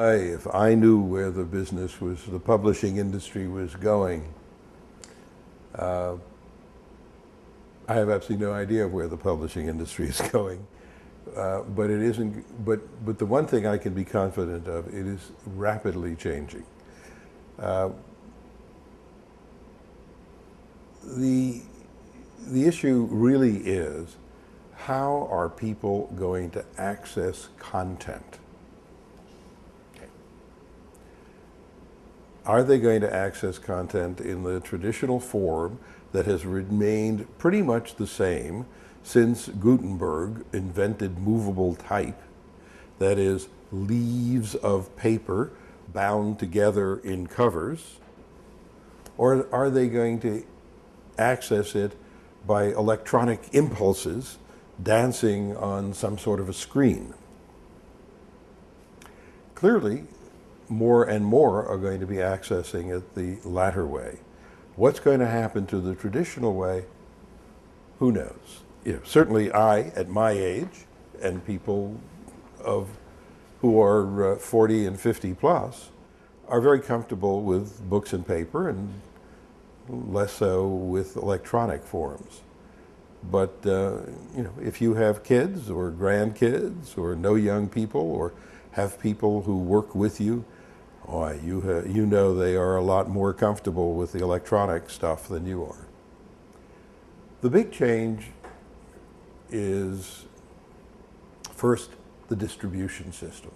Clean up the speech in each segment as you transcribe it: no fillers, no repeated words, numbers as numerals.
If I knew where the publishing industry was going, uh, I have absolutely no idea where the publishing industry is going. But it isn't. But the one thing I can be confident of, it is rapidly changing. Uh, the the issue really is, how are people going to access content? Are they going to access content in the traditional form that has remained pretty much the same since Gutenberg invented movable type? That is, leaves of paper bound together in covers? Or are they going to access it by electronic impulses dancing on some sort of a screen? Clearly, more and more are going to be accessing it the latter way. What's going to happen to the traditional way? Who knows? Certainly I, at my age, and people who are 40 and 50 plus, are very comfortable with books and paper, and less so with electronic forms. But if you have kids or grandkids or know young people or have people who work with you, you know they are a lot more comfortable with the electronic stuff than you are. The big change is, first, the distribution system.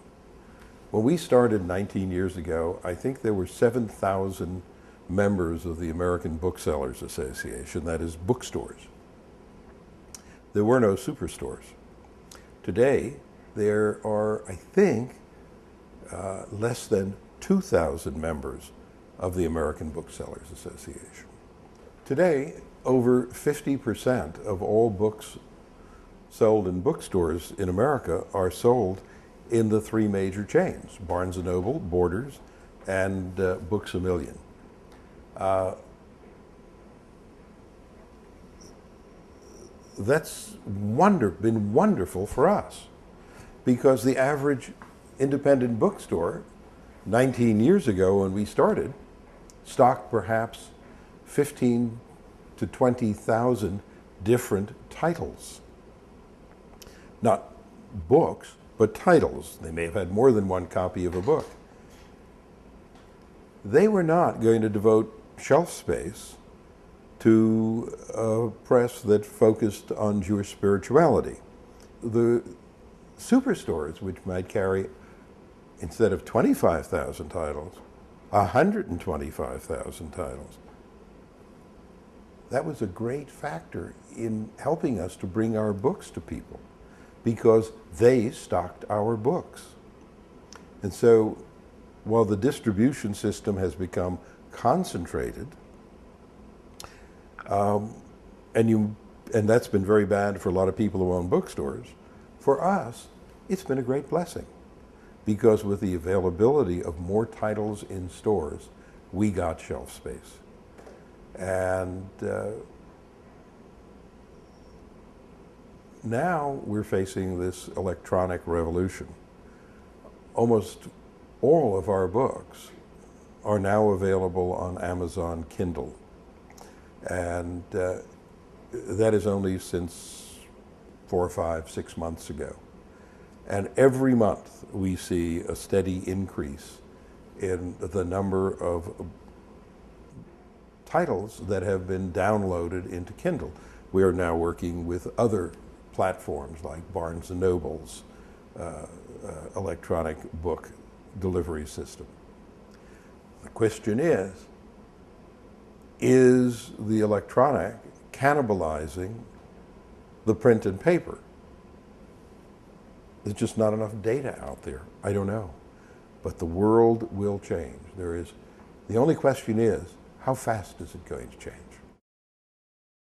When we started 19 years ago, I think there were 7,000 members of the American Booksellers Association, that is, bookstores. There were no superstores. Today, there are, I think, less than 2,000 members of the American Booksellers Association. Today, over 50% of all books sold in bookstores in America are sold in the three major chains: Barnes & Noble, Borders, and Books A Million. That's been wonderful for us, because the average independent bookstore 19 years ago when we started stocked perhaps 15 to 20,000 different titles. Not books, but titles. They may have had more than one copy of a book. They were not going to devote shelf space to a press that focused on Jewish spirituality. The superstores, which might carry, instead of 25,000 titles, 125,000 titles. That was a great factor in helping us to bring our books to people, because they stocked our books. And so, while the distribution system has become concentrated, and that's been very bad for a lot of people who own bookstores, for us, it's been a great blessing, because with the availability of more titles in stores, we got shelf space. And now we're facing this electronic revolution. Almost all of our books are now available on Amazon Kindle. And that is only since 4 or 5, 6 months ago. And every month we see a steady increase in the number of titles that have been downloaded into Kindle. We are now working with other platforms like Barnes & Noble's electronic book delivery system. The question is the electronic cannibalizing the print and paper? There's just not enough data out there. I don't know. But the world will change. The only question is, how fast is it going to change?